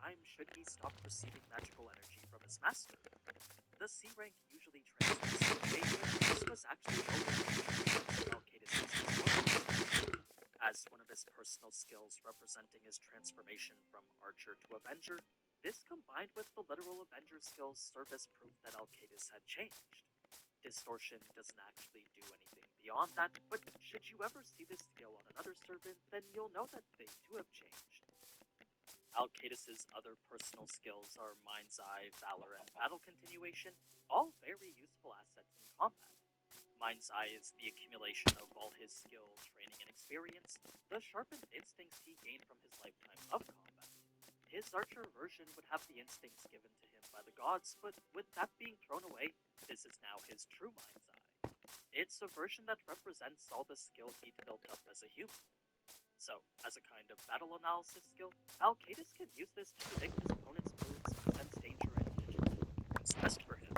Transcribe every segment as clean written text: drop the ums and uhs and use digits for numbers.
time should he stop receiving magical energy from his master? The C rank usually translates to A, but this was actually overlooked Alcadis' as one of his personal skills representing his transformation from Archer to Avenger. This combined with the literal Avenger skills serve as proof that Alcadis had changed. Distortion doesn't actually do anything beyond that, but should you ever see this skill on another servant, then you'll know that they too have changed. Alcadis' other personal skills are Mind's Eye, Valor, and Battle Continuation, all very useful assets in combat. Mind's Eye is the accumulation of all his skill, training, and experience, the sharpened instincts he gained from his lifetime of combat. His Archer version would have the instincts given to him by the gods, but with that being thrown away, this is now his true Mind's Eye. It's a version that represents all the skill he'd built up as a human. So, as a kind of battle analysis skill, Alcadis can use this to predict his opponent's moves, sense danger, and determine what's best for him.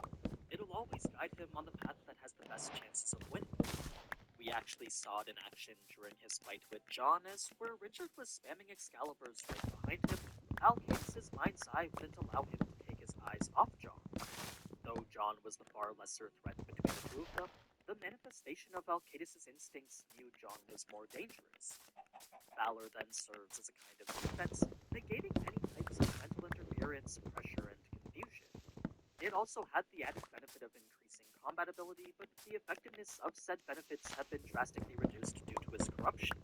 It'll always guide him on the path that has the best chances of winning. We actually saw it in action during his fight with Jon, as where Richard was spamming Excaliburs right behind him, Alcadis' Mind's Eye wouldn't allow him to take his eyes off Jon. Though Jon was the far lesser threat between the two of them, the manifestation of Alcadis' instincts knew Jon was more dangerous. Valor then serves as a kind of defense, negating any types of mental interference, pressure, and confusion. It also had the added benefit of increasing combat ability, but the effectiveness of said benefits have been drastically reduced due to his corruption.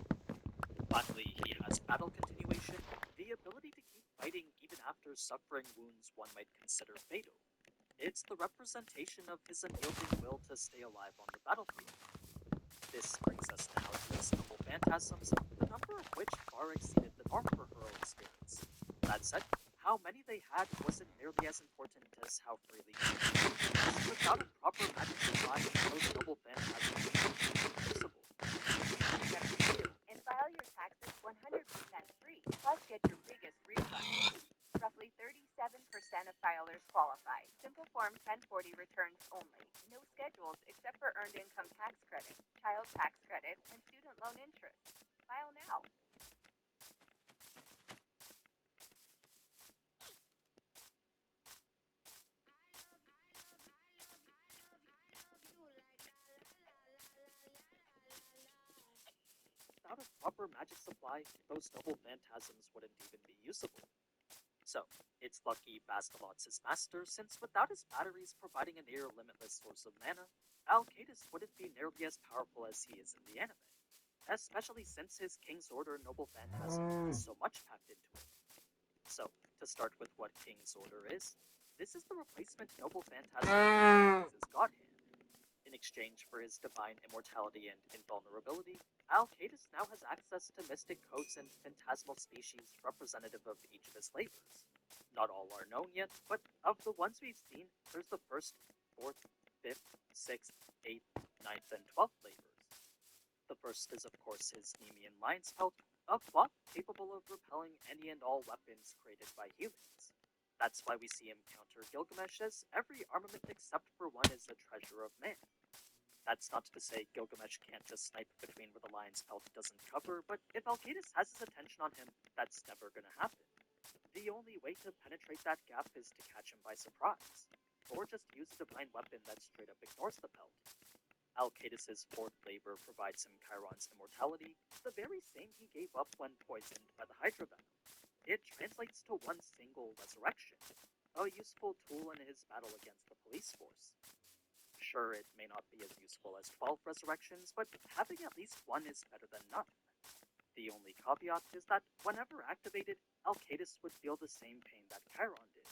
Finally, he has Battle Continuation, the ability to keep fighting even after suffering wounds one might consider fatal. It's the representation of his unyielding will to stay alive on the battlefield. This brings us now to his Noble Phantasms, the number of which far exceeded the norm for heroic spirits. That said, how many they had wasn't nearly as important as how freely they used. Without a proper magic supply, those Noble Phantasms were usable. And file your taxes 100% free, plus get your biggest refund. Roughly 37% of filers qualify. Simple Form 1040 returns only. No schedules except for earned income tax credit, child tax credit, and student loan interest. File now. Without a proper magic supply, those Noble Phantasms wouldn't even be usable. So, it's lucky Bastalot's his master, since without his batteries providing a near limitless source of mana, Alcadis wouldn't be nearly as powerful as he is in the anime, especially since his King's Order Noble Phantasm has so much packed into it. So, to start with what King's Order is, this is the replacement Noble Phantasm his God Hand. In exchange for his divine immortality and invulnerability, Alcadis now has access to mystic codes and phantasmal species representative of each of his flavors. Not all are known yet, but of the ones we've seen, there's the first, fourth, fifth, sixth, eighth, ninth, and 12th flavors. The first is, of course, his Nemean Lion's Pelt, a cloth capable of repelling any and all weapons created by humans. That's why we see him counter Gilgamesh, as every armament except for one is a treasure of man. That's not to say Gilgamesh can't just snipe between where the lion's pelt doesn't cover, but if Alcadis has his attention on him, that's never gonna happen. The only way to penetrate that gap is to catch him by surprise, or just use a divine weapon that straight up ignores the pelt. Alcadis' fourth flavor provides him Chiron's immortality, the very same he gave up when poisoned by the Hydra venom. It translates to one single resurrection, a useful tool in his battle against the police force. Sure, it may not be as useful as 12 resurrections, but having at least one is better than none. The only caveat is that whenever activated, Alcadis would feel the same pain that Chiron did.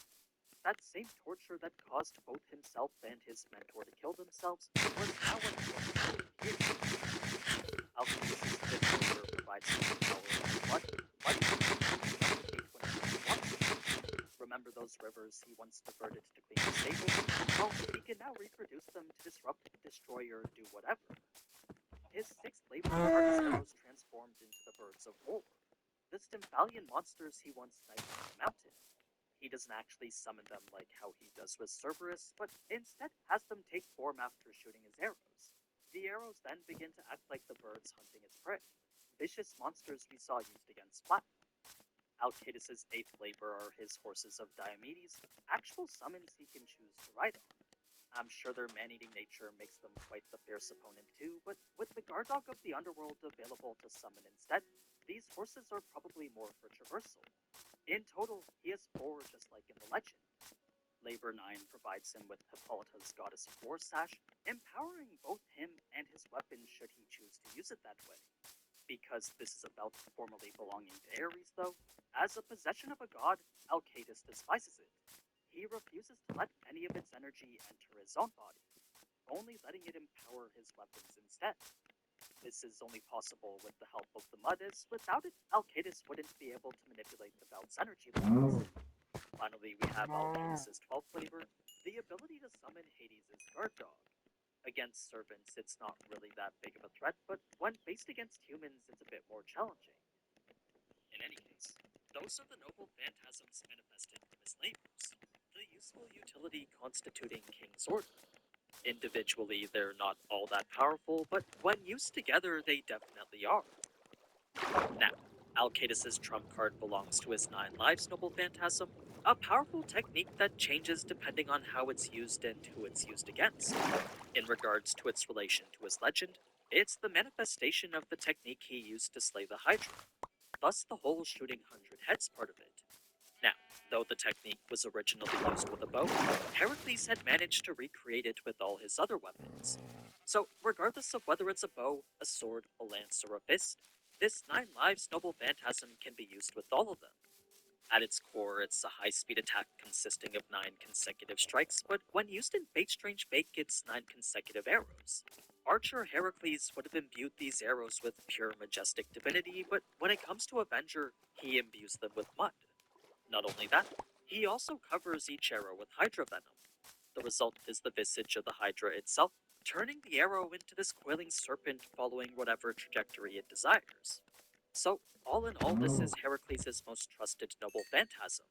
That same torture that caused both himself and his mentor to kill themselves was now what Alcadis' fifth flavor provides him the power of the blood, remember those rivers he once diverted to clean the stables? Well, he can now reproduce them to disrupt, destroy, or do whatever. His sixth flavor are arrows transformed into the birds of war, the Stymphalian monsters he once sniped from the mountain. He doesn't actually summon them like how he does with Cerberus, but instead has them take form after shooting his arrows. The arrows then begin to act like the birds hunting its prey, vicious monsters we saw used against Splat. Alcetus' eighth labor are his horses of Diomedes, actual summons he can choose to ride on. I'm sure their man-eating nature makes them quite the fierce opponent too, but with the guard dog of the underworld available to summon instead, these horses are probably more for traversal. In total, he has 4 just like in the legend. Labor 9 provides him with Hippolyta's Goddess of War sash, empowering both him and his weapon should he choose to use it that way. Because this is a belt formerly belonging to Ares, though, as a possession of a god, Alcetus despises it. He refuses to let any of its energy enter his own body, only letting it empower his weapons instead. This is only possible with the help of the mud, as without it, Alcetus wouldn't be able to manipulate the belt's energy levels. Finally, we have Alcetus' 12th flavor, the ability to summon Hades' guard dog. Against servants, it's not really that big of a threat, but when faced against humans, it's a bit more challenging. In any case, those are the noble phantasms manifested from his labors, the useful utility constituting King's Order. Individually, they're not all that powerful, but when used together, they definitely are. Now, Alcetus' trump card belongs to his 9 lives noble phantasm, a powerful technique that changes depending on how it's used and who it's used against. In regards to its relation to his legend, it's the manifestation of the technique he used to slay the Hydra, thus the whole shooting 100 heads part of it. Now, though the technique was originally used with a bow, Heracles had managed to recreate it with all his other weapons. So, regardless of whether it's a bow, a sword, a lance, or a fist, this 9 lives noble phantasm can be used with all of them. At its core, it's a high-speed attack consisting of 9 consecutive strikes, but when used in Fate Strange Fake, it's 9 consecutive arrows. Archer Heracles would have imbued these arrows with pure majestic divinity, but when it comes to Avenger, he imbues them with mud. Not only that, he also covers each arrow with Hydra venom. The result is the visage of the Hydra itself, turning the arrow into this coiling serpent following whatever trajectory it desires. So, all in all, this is Heracles' most trusted noble phantasm.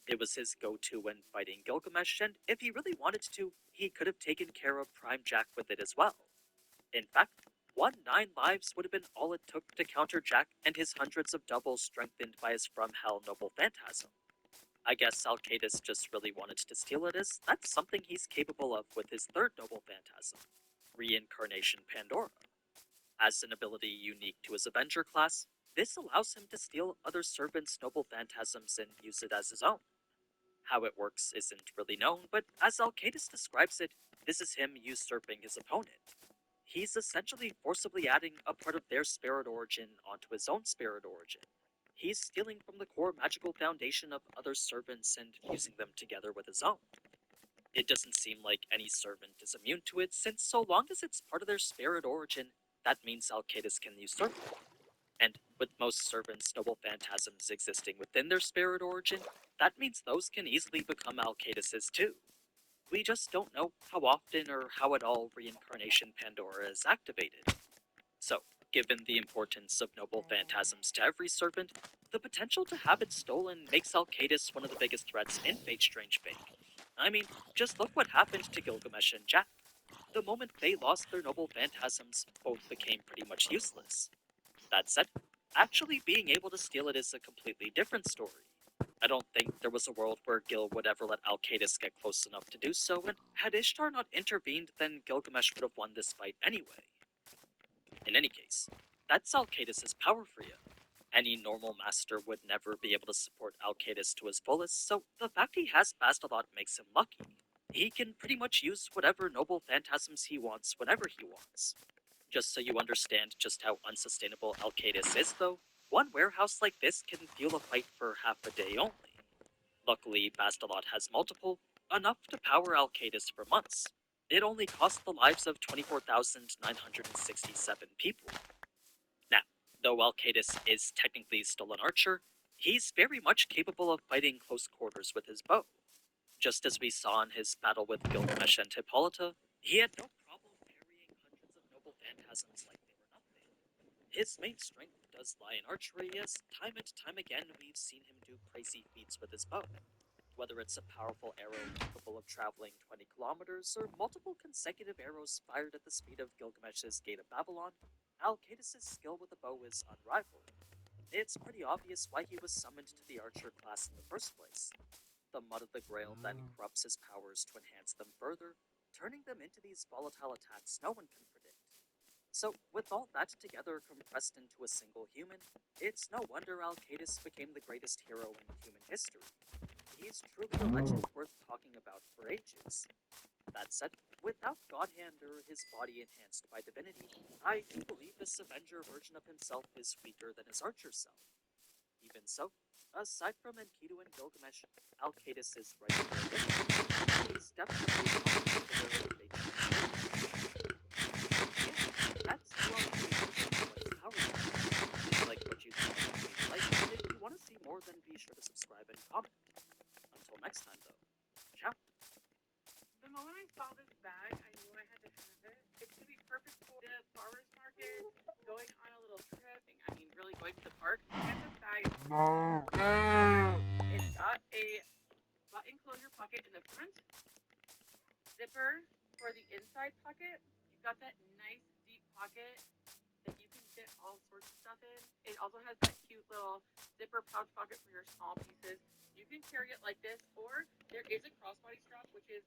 It was his go-to when fighting Gilgamesh, and if he really wanted to, he could have taken care of Prime Jack with it as well. In fact, 9 lives would have been all it took to counter Jack and his hundreds of doubles strengthened by his From Hell noble phantasm. I guess Alcetus just really wanted to steal it, as that's something he's capable of with his 3rd noble phantasm, Reincarnation Pandora. As an ability unique to his Avenger class, this allows him to steal other servants' noble phantasms and use it as his own. How it works isn't really known, but as Alcetus describes it, this is him usurping his opponent. He's essentially forcibly adding a part of their spirit origin onto his own spirit origin. He's stealing from the core magical foundation of other servants and fusing them together with his own. It doesn't seem like any servant is immune to it, since so long as it's part of their spirit origin, that means Alcetus can usurp it. And with most servants' noble phantasms existing within their spirit origin, that means those can easily become Alcetus's too. We just don't know how often or how at all Reincarnation Pandora is activated. So, given the importance of noble phantasms to every servant, the potential to have it stolen makes Alcetus one of the biggest threats in Fate Strange Fake. I mean, just look what happened to Gilgamesh and Jack. The moment they lost their noble phantasms, both became pretty much useless. That said, actually being able to steal it is a completely different story. I don't think there was a world where Gil would ever let Alcetus get close enough to do so, and had Ishtar not intervened, then Gilgamesh would have won this fight anyway. In any case, that's Alcetus' power for you. Any normal master would never be able to support Alcetus to his fullest, so the fact he has Bastalot makes him lucky. He can pretty much use whatever noble phantasms he wants whenever he wants. Just so you understand just how unsustainable Alcetus is, though, one warehouse like this can fuel a fight for half a day only. Luckily, Bastalot has multiple, enough to power Alcetus for months. It only cost the lives of 24,967 people. Now, though Alcetus is technically still an archer, he's very much capable of fighting close quarters with his bow. Just as we saw in his battle with Gilgamesh and Hippolyta, he had no problem parrying hundreds of noble phantasms like they were nothing. His main strength does lie in archery, as time and time again we've seen him do crazy feats with his bow. Whether it's a powerful arrow capable of traveling 20 kilometers, or multiple consecutive arrows fired at the speed of Gilgamesh's Gate of Babylon, Alcetus' skill with the bow is unrivaled. It's pretty obvious why he was summoned to the archer class in the first place. The mud of the Grail then corrupts his powers to enhance them further, turning them into these volatile attacks no one can predict. So, with all that together compressed into a single human, it's no wonder Alcatus became the greatest hero in human history. He's truly a legend worth talking about for ages. That said, without Godhand or his body enhanced by divinity, I do believe this Avenger version of himself is weaker than his Archer self. Even so, aside from Enkidu and Gilgamesh, Alcatus is right there. He's definitely not considered a yeah, that's all the what power If you like what you saw, please like it. If you want to see more, then be sure to subscribe and comment. Until next time, though. Ciao. The moment I saw this bag, I knew I had to have it. It's gonna be perfect for the farmer's market, going on a little trip. I mean, really going to the park. And this bag, it's got a button closure pocket in the front, zipper for the inside pocket. You've got that nice deep pocket that you can fit all sorts of stuff in. It also has that cute little zipper pouch pocket for your small pieces. You can carry it like this, or there is a crossbody strap, which is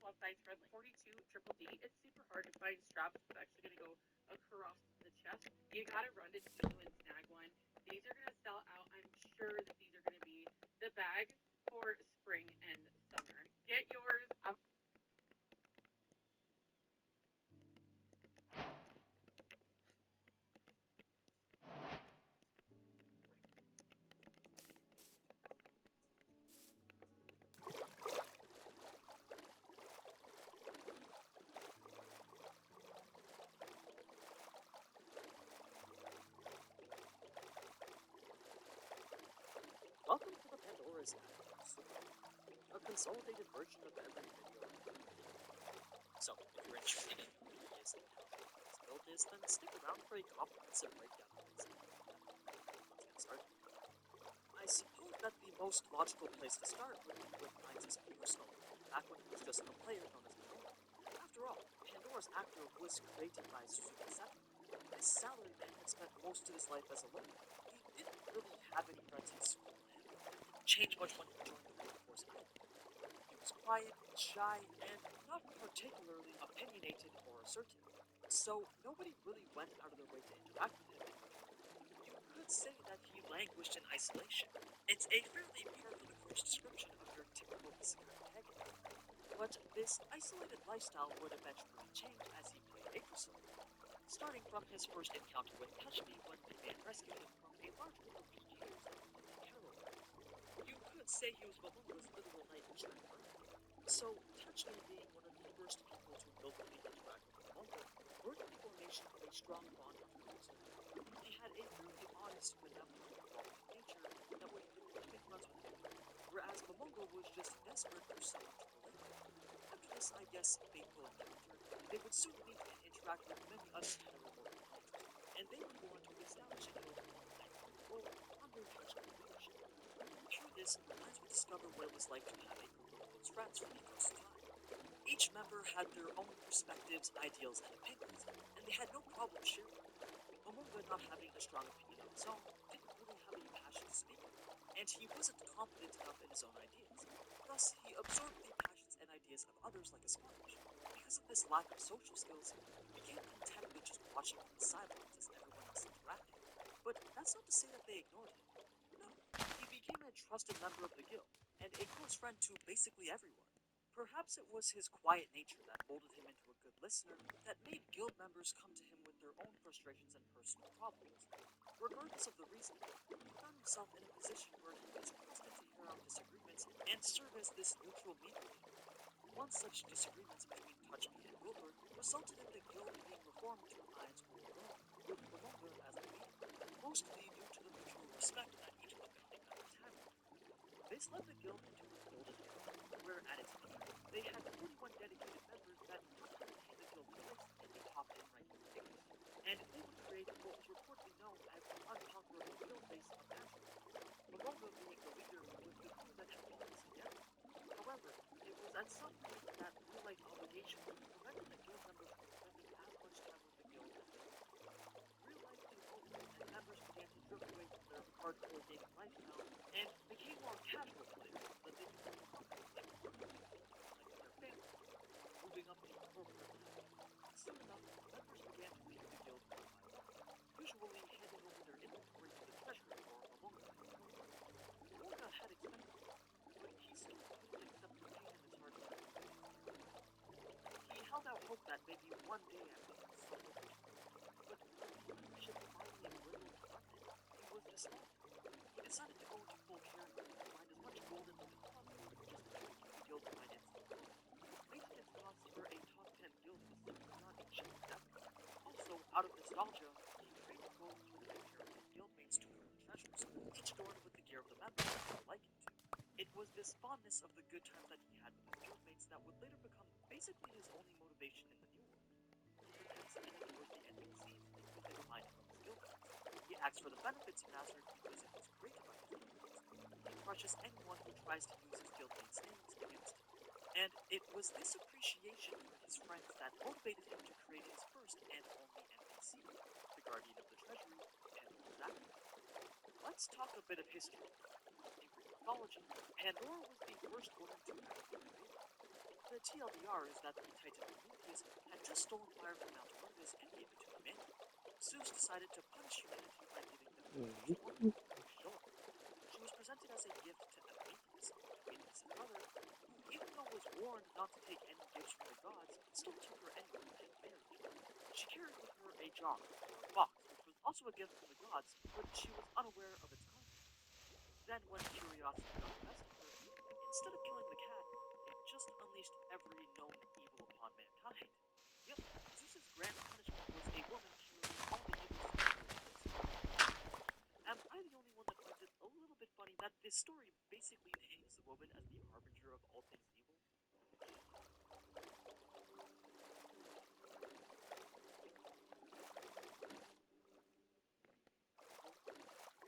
plus size friendly. 42 triple D. It's super hard to find straps that's actually going to go across the chest. You got to run to Temu and snag one. These are going to sell out. I'm sure that these are going to be the bag for spring and summer. Get yours. Welcome to the Pandora's Attic, a consolidated version of every video. So, if you're interested in who he is and how his build is, then stick around for a comprehensive breakdown of his Let's get started. I suppose that the most logical place to start would be with Heinz's personal life, back when he was just a player known as Pandora. After all, Pandora's actor was created by Suzuki Sato. This salaryman had spent most of his life as a lawyer. He didn't really have any friends in school and didn't change much when he joined the workforce either. He was quiet, shy, and not particularly opinionated or assertive. So nobody really went out of their way to interact with him. You could say that he languished in isolation. It's a fairly par for the course description of your typical isekai protagonist. But this isolated lifestyle would eventually change as he played a persona. Starting from his first encounter with Touchme when the man rescued him from a large group of PKers that lived in Caroline. You could say he was Momonga's literal knight in shining armor. So, Touchme being one of the first people to willfully interact with Momonga, were the formation of a strong bond between the two. He had a fairly honest, benevolent, welcoming nature that would literally make friends with him, whereas Momonga was just desperate for someone to relate to. After this, I guess, fateful encounter, they would soon meet and interact with many other Cairo local players, and they would go on to establish a guild called Nightfall Roll under Touchme leadership. Through this, Heinz would discover what it was like to have a group of close friends for the first time. Each member had their own perspectives, ideals, and opinions, and they had no problem sharing them. Momonga, not having a strong opinion of his own, didn't really have any passion to speak of, and he wasn't confident enough in his own ideas. Thus, he absorbed the passions and ideas of others like a sponge. Because of this lack of social skills, he became content with just watching from the sidelines as everyone else interacted. But that's not to say that they ignored him. No, he became a trusted member of the guild, and a close friend to basically everyone. Perhaps it was his quiet nature that molded him into a good listener that made guild members come to him with their own frustrations and personal problems. Regardless of the reason, he found himself in a position where he was trusted to hear out disagreements and serve as this neutral mediator. One such disagreements between Touchme and Wilbur resulted in the guild being reformed to Iron's Rule alone, with Momonga as the leader, mostly due to the mutual respect that each of the founding members had. This led the guild into the Golden Era, where at its peak, they had 41 dedicated members that not only made the guild placed in the top 10 ranking figures, and they would create what was reportedly known as the unconquerable guild base of Angelo, Momonga being the leader with the crew that held all this together. However, it was at some point that real-life obligation prevented the guild members from spending as much time with the guild as they wanted. Real life took over, and members began to drift away from their hardcore gaming lifestyle and became more casual players so that they could more comfortably work like with their families, moving up the corporate ladder. Soon enough, members began to leave the guild one by one, usually handing over their inventory to the treasurer or Momonga. Momonga had expected this, but he still couldn't accept the pain in his heart that he faced. He held out hope that maybe one day at least someone would turn. But when the membership finally dwindled to nothing, he was despondent. He decided to go into full carry and find as much gold as he could possibly just to try to keep the guild finances afloat. Maintenance costs for a top 10 guild was simply not a cheap endeavor. Also, out of nostalgia, he traded gold to a picture of his guildmates to earn treasures, each adorned with the gear of the members he would liken to. It was this fondness of the good times that he had with his guildmates that would later become basically his only motivation in the new world. The pets and adores the NPCs because they remind him of his guildmates. He asks for the benefits of Nazarick because it was great about his guildmates. He crushes anyone who tries to use his guildmates' names against him. And it was this appreciation for his friends that motivated him to create his first and only NPC, the Guardian of the Treasury, Pandora's Actor. Let's talk a bit of history. In Greek mythology, Pandora was the first woman to ever be created. The TLDR is that the Titan Prometheus had just stolen fire from Mount Olympus and gave it to humanity. Zeus decided to punish humanity by giving them a first woman, Shillelagh. She was presented as a gift to Epimetheus, Prometheus' brother, who, even though was warned not to take any gifts from the gods, still took her anyway and married her. She carried with her a jar, or a box, which was also a gift from the gods, but she was unaware of its contents. Then, when curiosity got the best of her, instead of killing the cat, it just unleashed every known evil upon mankind. Yep, Zeus's grand punishment was a woman killing all the evil spirits. Am I the only one that finds it a little bit funny that this story basically names the woman as the harbinger of all things evil?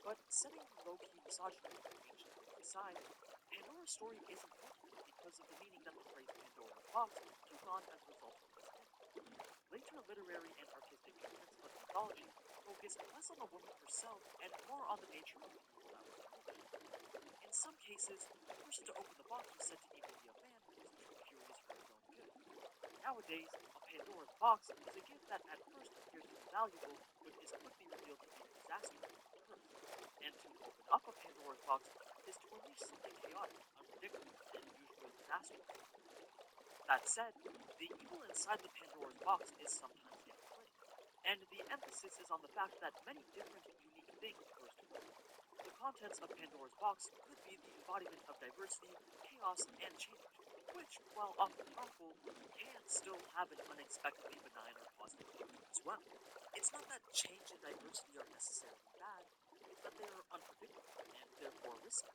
But setting the low-key misogyny of ancient Greece aside, Pandora's story is important because of the meaning that the phrase Pandora's box took on as a result of this myth. Later literary and artistic treatments of mythology focus less on the woman herself and more on the nature of the evil that was unleashed. In some cases, the person to open the box was said to even be a man who was too curious for his own good. Nowadays, a Pandora's box is a gift that at first appears to be valuable, but is quickly revealed to be a disaster or a curse. And to open up a Pandora's box is to unleash something chaotic, unpredictable, and usually disastrous. That said, the evil inside the Pandora's box is sometimes downplayed, and the emphasis is on the fact that many different, unique things burst forth. The contents of Pandora's box could be the embodiment of diversity, chaos, and change, which, while often harmful, can still have an unexpectedly benign or positive outcome as well. It's not that change and diversity are necessarily bad, it's that they are unpredictable and therefore risky.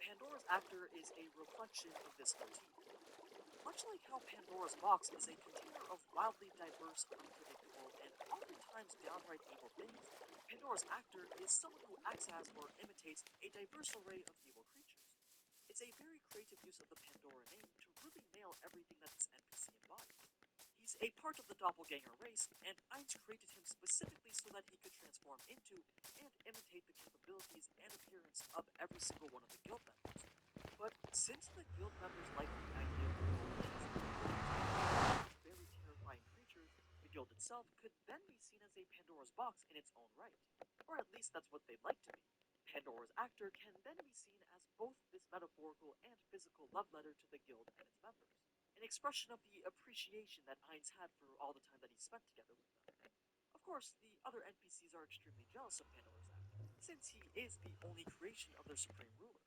Pandora's Actor is a reflection of this motif. Much like how Pandora's box is a container of wildly diverse, unpredictable, and oftentimes downright evil things, Pandora's Actor is someone who acts as or imitates a diverse array of evil creatures. It's a very creative use of the Pandora name to really nail everything that this NPC embodies. He's a part of the doppelganger race, and Ainz created him specifically so that he could transform into and imitate the capabilities and appearance of every single one of the guild members. But since the guild members like the idea of very terrifying creatures, the guild itself could then be seen as a Pandora's box in its own right. Or at least that's what they'd like to be. Pandora's Actor can then be seen as both this metaphorical and physical love letter to the guild and its members, an expression of the appreciation that Ainz had for all the time that he spent together with them. Of course, the other NPCs are extremely jealous of Pandora's Actor, since he is the only creation of their supreme ruler.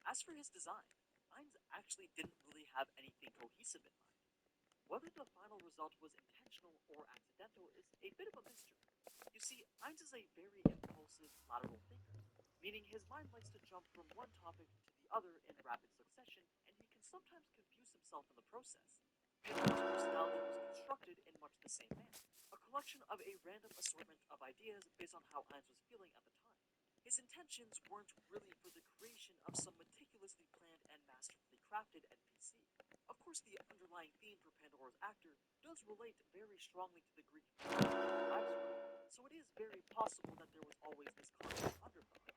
As for his design, Ainz actually didn't really have anything cohesive in mind. Whether the final result was intentional or accidental is a bit of a mystery. You see, Ainz is a very impulsive, lateral thinker, meaning his mind likes to jump from one topic to the other in rapid succession, and he can sometimes confuse himself in the process. Pandora's personality was constructed in much the same manner, a collection of a random assortment of ideas based on how Ainz was feeling at the time. His intentions weren't really for the creation of some meticulously planned and masterfully crafted NPC. Of course, the underlying theme for Pandora's Actor does relate very strongly to the Greek mythology, so it is very possible that there was always this constant underthought.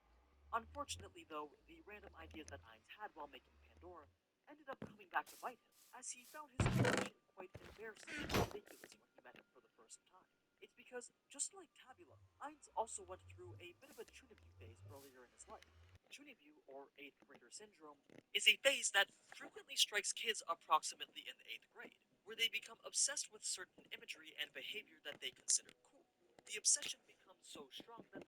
Unfortunately, though, the random ideas that Heinz had while making Pandora ended up coming back to bite him, as he found his creation quite embarrassing and ridiculous when he met him for the first time. It's because, just like Tabula, Heinz also went through a bit of a Chunibyu phase earlier in his life. Chunibyu, or 8th grader syndrome, is a phase that frequently strikes kids approximately in the 8th grade, where they become obsessed with certain imagery and behavior that they consider cool. The obsession becomes so strong that